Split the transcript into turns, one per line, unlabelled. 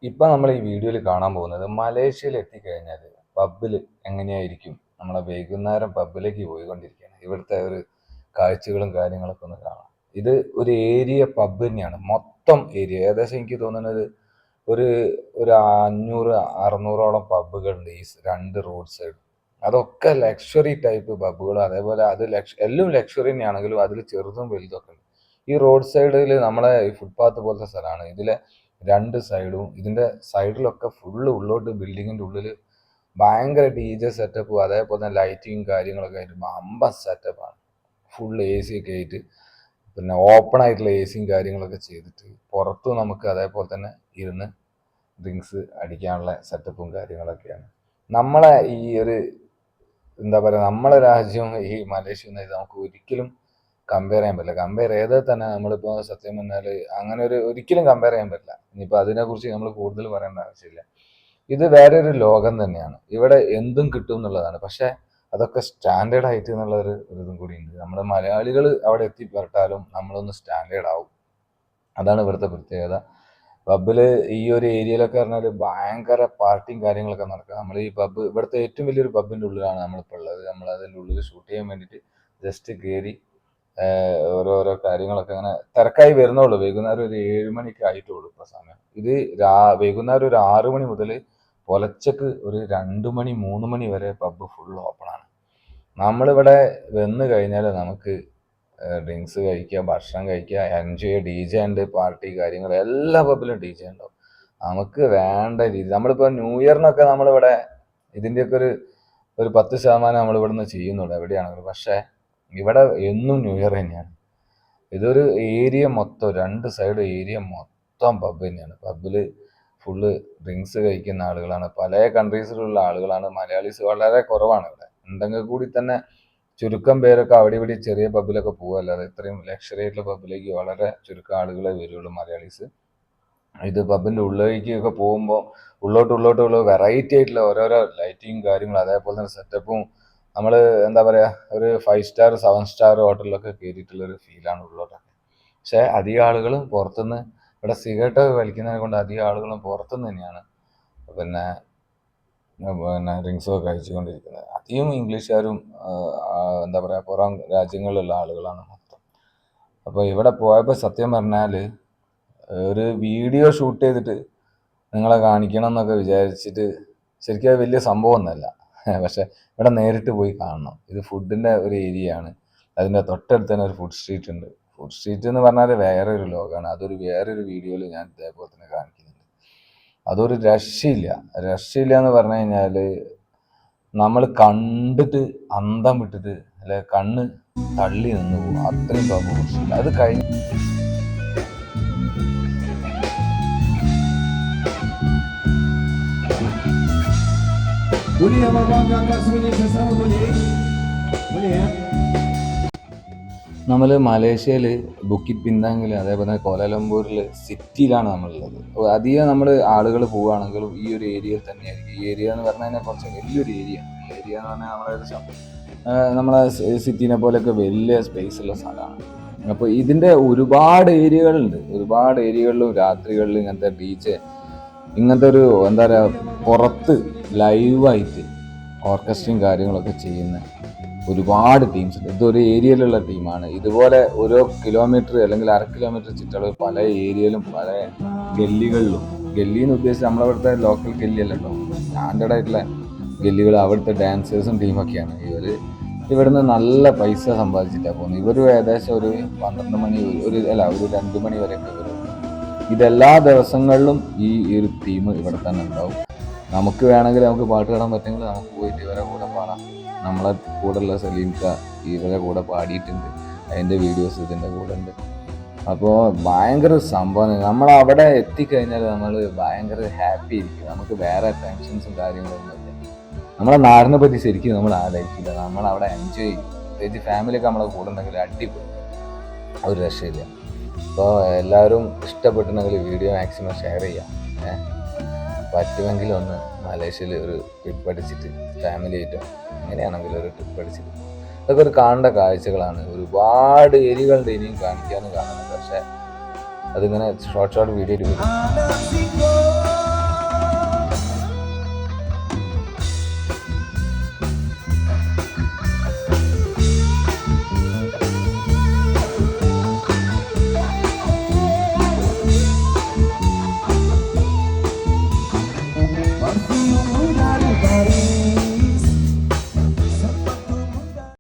ഇപ്പം നമ്മൾ ഈ വീഡിയോയിൽ കാണാൻ പോകുന്നത് മലേഷ്യയിൽ എത്തിക്കഴിഞ്ഞാൽ പബ്ബിൽ എങ്ങനെയായിരിക്കും നമ്മളെ വൈകുന്നേരം പബ്ബിലേക്ക് പോയിക്കൊണ്ടിരിക്കുകയാണ്. ഇവിടുത്തെ ഒരു കാഴ്ചകളും കാര്യങ്ങളൊക്കെ ഒന്ന് കാണാം. ഇത് ഒരു ഏരിയ പബ്ബ് തന്നെയാണ്, മൊത്തം ഏരിയ. ഏകദേശം എനിക്ക് തോന്നുന്നത് ഒരു ഒരു 500-600ഓളം പബ്ബുകളുണ്ട് ഈ രണ്ട് റോഡ് സൈഡ്. അതൊക്കെ ലക്ഷറി ടൈപ്പ് പബ്ബുകൾ. അതേപോലെ അത് എല്ലാം ലക്ഷറി തന്നെയാണെങ്കിലും അതിൽ ചെറുതും വലുതൊക്കെ ഉണ്ട്. ഈ റോഡ് സൈഡിൽ നമ്മളെ ഫുട്പാത്ത് പോലത്തെ സ്ഥലമാണ്. ഇതിലെ രണ്ട് സൈഡും ഇതിൻ്റെ സൈഡിലൊക്കെ ഫുള്ള് ഉള്ളോട്ട് ബിൽഡിങ്ങിൻ്റെ ഉള്ളിൽ ഭയങ്കര DJ സെറ്റപ്പും അതേപോലെ തന്നെ ലൈറ്റിങ് കാര്യങ്ങളൊക്കെ ആയിട്ട് ബമ്പ സെറ്റപ്പാണ്. ഫുൾ AC ഒക്കെ ആയിട്ട്, പിന്നെ ഓപ്പൺ ആയിട്ടുള്ള ACയും കാര്യങ്ങളൊക്കെ ചെയ്തിട്ട് പുറത്തും നമുക്ക് അതേപോലെ തന്നെ ഇരുന്ന് ഡ്രിങ്ക്സ് അടിക്കാനുള്ള സെറ്റപ്പും കാര്യങ്ങളൊക്കെയാണ്. നമ്മളെ ഈ ഒരു എന്താ പറയുക, നമ്മളെ രാജ്യം ഈ മലേഷ്യ നമുക്ക് ഒരിക്കലും കമ്പയർ ചെയ്യാൻ പറ്റില്ല. കമ്പയർ ചെയ്താൽ തന്നെ നമ്മളിപ്പോൾ സത്യം പറഞ്ഞാൽ അങ്ങനെ ഒരിക്കലും കമ്പയർ ചെയ്യാൻ പറ്റില്ല. ഇനിയിപ്പോൾ അതിനെക്കുറിച്ച് നമ്മൾ കൂടുതൽ പറയേണ്ട ആവശ്യമില്ല. ഇത് വേറൊരു ലോകം തന്നെയാണ്. ഇവിടെ എന്തും കിട്ടും എന്നുള്ളതാണ്. പക്ഷേ അതൊക്കെ സ്റ്റാൻഡേർഡ് ആയിട്ട് എന്നുള്ള ഇതും കൂടി ഉണ്ട്. നമ്മുടെ മലയാളികൾ അവിടെ എത്തിപ്പെട്ടാലും നമ്മളൊന്ന് സ്റ്റാൻഡേർഡ് ആവും. അതാണ് ഇവിടുത്തെ പ്രത്യേകത. പബ്ബിൽ ഈ ഒരു ഏരിയയിലൊക്കെ പറഞ്ഞാൽ ഭയങ്കര പാർട്ടിയും കാര്യങ്ങളൊക്കെ നടക്കുക. നമ്മൾ ഈ പബ്ബ് ഇവിടുത്തെ ഏറ്റവും വലിയൊരു പബ്ബിൻ്റെ ഉള്ളിലാണ് നമ്മളിപ്പോൾ ഉള്ളത്. നമ്മൾ അതിൻ്റെ ഉള്ളിൽ ഷൂട്ട് ചെയ്യാൻ വേണ്ടിയിട്ട് ജസ്റ്റ് കയറി ഓരോരോ കാര്യങ്ങളൊക്കെ അങ്ങനെ തിരക്കായി വരുന്നുള്ളൂ. വൈകുന്നേരം ഒരു 7 മണിക്ക് ആയിട്ടുള്ളൂ ഇപ്പോൾ സമയം. ഇത് വൈകുന്നേരം ഒരു 6 മണി മുതൽ പുലച്ചക്ക് ഒരു 2 മണി 3 മണി വരെ പബ്ബ് ഫുൾ ഓപ്പണാണ്. നമ്മളിവിടെ വന്നു കഴിഞ്ഞാൽ നമുക്ക് ഡ്രിങ്ക്സ് കഴിക്കുക, ഭക്ഷണം കഴിക്കുക, എൻജോയ്. DJ ഉണ്ട്, പാർട്ടി കാര്യങ്ങൾ, എല്ലാ പബ്ബിലും DJ ഉണ്ടാവും. നമുക്ക് വേണ്ട രീതി നമ്മളിപ്പോൾ ന്യൂ ഇയറിനൊക്കെ നമ്മളിവിടെ ഇതിൻ്റെയൊക്കെ ഒരു 10% നമ്മൾ ഇവിടുന്ന് ചെയ്യുന്നുള്ളൂ എവിടെയാണെങ്കിലും. പക്ഷേ ഇവിടെ എന്നും ന്യൂ ഇയർ തന്നെയാണ്. ഇതൊരു ഏരിയ മൊത്തം, രണ്ട് സൈഡ് ഏരിയ മൊത്തം പബ്ബ് തന്നെയാണ്. പബ്ബിൽ ഫുള്ള് ഡ്രിങ്ക്സ് കഴിക്കുന്ന ആളുകളാണ്, പല കൺട്രീസിലുള്ള ആളുകളാണ്. മലയാളീസ് വളരെ കുറവാണ് ഇവിടെ. ഉണ്ടെങ്കിൽ കൂടി തന്നെ ചുരുക്കം പേരൊക്കെ അവിടെ ഇവിടെ ചെറിയ പബ്ബിലൊക്കെ പോകുമല്ലാതെ ഇത്രയും ലക്ഷറി ആയിട്ടുള്ള പബ്ബിലേക്ക് വളരെ ചുരുക്കം ആളുകളെ വരുള്ളൂ മലയാളീസ്. ഇത് പബ്ബിൻ്റെ ഉള്ളിലേക്കൊക്കെ പോകുമ്പോൾ ഉള്ളോട്ടുള്ള വെറൈറ്റി ആയിട്ടുള്ള ഓരോരോ ലൈറ്റിങ് കാര്യങ്ങൾ അതേപോലെ തന്നെ സെറ്റപ്പും നമ്മൾ എന്താ പറയുക, ഒരു 5 സ്റ്റാർ 7 സ്റ്റാർ ഹോട്ടലിലൊക്കെ കയറിയിട്ടുള്ളൊരു ഫീലാണ് ഉള്ളോട്ടൊക്കെ. പക്ഷേ അധികം ആളുകളും പുറത്തുനിന്ന്, ഇവിടെ സിഗരറ്റൊക്കെ വലിക്കുന്നതിനെ കൊണ്ട് അധികം ആളുകളും പുറത്തുനിന്ന് തന്നെയാണ് പിന്നെ ഡ്രിങ്ക്സൊക്കെ കഴിച്ചുകൊണ്ടിരിക്കുന്നത്. അധികം ഇംഗ്ലീഷുകാരും എന്താ പറയുക പുറം രാജ്യങ്ങളിലുള്ള ആളുകളാണ് മൊത്തം. അപ്പോൾ ഇവിടെ പോയപ്പോൾ സത്യം പറഞ്ഞാൽ ഒരു വീഡിയോ ഷൂട്ട് ചെയ്തിട്ട് നിങ്ങളെ കാണിക്കണം എന്നൊക്കെ വിചാരിച്ചിട്ട് ശരിക്കും അത് വലിയ സംഭവമൊന്നുമല്ല. പക്ഷെ ഇവിടെ നേരിട്ട് പോയി കാണണം. ഇത് ഫുഡിൻ്റെ ഒരു ഏരിയ ആണ്. അതിൻ്റെ തൊട്ടടുത്ത് തന്നെ ഒരു ഫുഡ് സ്ട്രീറ്റ് ഉണ്ട്. ഫുഡ് സ്ട്രീറ്റ് എന്ന് പറഞ്ഞാൽ വേറൊരു ലോകമാണ്. വേറൊരു വീഡിയോയിൽ ഞാൻ ഇതേപോലെ തന്നെ കാണിക്കുന്നുണ്ട്. അതൊരു രക്ഷയില്ല എന്ന് പറഞ്ഞു കഴിഞ്ഞാൽ നമ്മൾ കണ്ടിട്ട് അന്തം വിട്ടിട്ട് അല്ലെ കണ്ണ് തള്ളി നിന്ന് പോകും. അത്രയും സംഭവം. അത് കഴിഞ്ഞ് നമ്മൾ മലേഷ്യയിൽ ബുക്കിറ്റ് പിന്താങ്ങിൽ അതേപോലെ തന്നെ കോലാലംപൂരിൽ സിറ്റിയിലാണ് നമ്മളുള്ളത്. അധികം നമ്മൾ ആളുകൾ പോവുകയാണെങ്കിലും ഈ ഒരു ഏരിയയിൽ തന്നെയായിരിക്കും. ഈ ഏരിയ എന്ന് പറഞ്ഞു കഴിഞ്ഞാൽ കുറച്ച് വലിയൊരു ഏരിയ എന്ന് പറഞ്ഞാൽ നമ്മളെ സിറ്റീനെ പോലെയൊക്കെ വലിയ സ്പേസുള്ള സ്ഥലമാണ്. അപ്പോൾ ഇതിൻ്റെ ഒരുപാട് ഏരിയകളുണ്ട്. ഒരുപാട് ഏരിയകളിലും രാത്രികളിൽ ഇങ്ങനത്തെ ബീച്ച്, ഇങ്ങനത്തെ ഒരു എന്താ പറയുക, പുറത്ത് ലൈവായിട്ട് ഓർക്കസ്ട്രയും കാര്യങ്ങളൊക്കെ ചെയ്യുന്ന ഒരുപാട് ടീംസ് ഉണ്ട്. ഇതൊരു ഏരിയയിലുള്ള ടീമാണ്. ഇതുപോലെ ഓരോ കിലോമീറ്റർ അല്ലെങ്കിൽ 1/2 കിലോമീറ്റർ ചുറ്റളവ് പല ഏരിയയിലും പല ഗല്ലികളിലും, ഗല്ലി എന്ന് ഉദ്ദേശിച്ച് നമ്മളിവിടുത്തെ ലോക്കൽ ഗല്ലിയല്ലല്ലോ, സ്റ്റാൻഡേർഡ് ആയിട്ടുള്ള ഗല്ലികൾ, അവിടുത്തെ ഡാൻസേഴ്സും ടീമൊക്കെയാണ്. ഇവിടുന്ന് നല്ല പൈസ സമ്പാദിച്ചിട്ടാണ് പോകുന്നത്. ഇവർ ഏകദേശം ഒരു 12 മണി ഒരു 2 മണി വരെയൊക്കെ വരും. ഇതെല്ലാ ദിവസങ്ങളിലും ഈ ഒരു ടീം ഇവിടെ തന്നെ ഉണ്ടാവും. നമുക്ക് വേണമെങ്കിൽ നമുക്ക് പാട്ട് പാടാൻ പറ്റുമെങ്കിൽ നമുക്ക് പോയിട്ട് ഇവരെ കൂടെ പാടാം. നമ്മളെ കൂടെയുള്ള സലീംക്ക ഇവരെ കൂടെ പാടിയിട്ടുണ്ട്. അതിൻ്റെ വീഡിയോസ് ഇതിൻ്റെ കൂടെ ഉണ്ട്. അപ്പോൾ ഭയങ്കര സംഭവമാണ്. നമ്മൾ അവിടെ എത്തിക്കഴിഞ്ഞാൽ നമ്മൾ ഭയങ്കര ഹാപ്പി ഇരിക്കും. നമുക്ക് വേറെ ടെൻഷൻസും കാര്യങ്ങളൊന്നും ഇല്ല. നമ്മളെ നാടിനെ പറ്റി ശരിക്കും നമ്മൾ ആലോചിക്കില്ല. നമ്മളവിടെ എൻജോയ് ചെയ്യും. പ്രത്യേകിച്ച് ഫാമിലിയൊക്കെ നമ്മളെ കൂടെ ഉണ്ടെങ്കിൽ അടിപൊളി, ഒരു രക്ഷയില്ല. അപ്പോൾ എല്ലാവരും ഇഷ്ടപ്പെട്ടിട്ടുണ്ടെങ്കിൽ വീഡിയോ മാക്സിമം ഷെയർ ചെയ്യാം. പറ്റുമെങ്കിൽ ഒന്ന് മലേഷ്യയിൽ ഒരു ട്രിപ്പ് അടിച്ചിട്ട് ഫാമിലി ആയിട്ടോ എങ്ങനെയാണെങ്കിലും ഒരു ട്രിപ്പ് അടിച്ചിട്ട്, അതൊക്കെ ഒരു കാണേണ്ട കാഴ്ചകളാണ്. ഒരുപാട് ഏരിയകളുണ്ട് ഇനിയും കാണിക്കാനും കാണുന്നുണ്ട്. പക്ഷേ അതിങ്ങനെ ഷോർട്ട് വീഡിയോ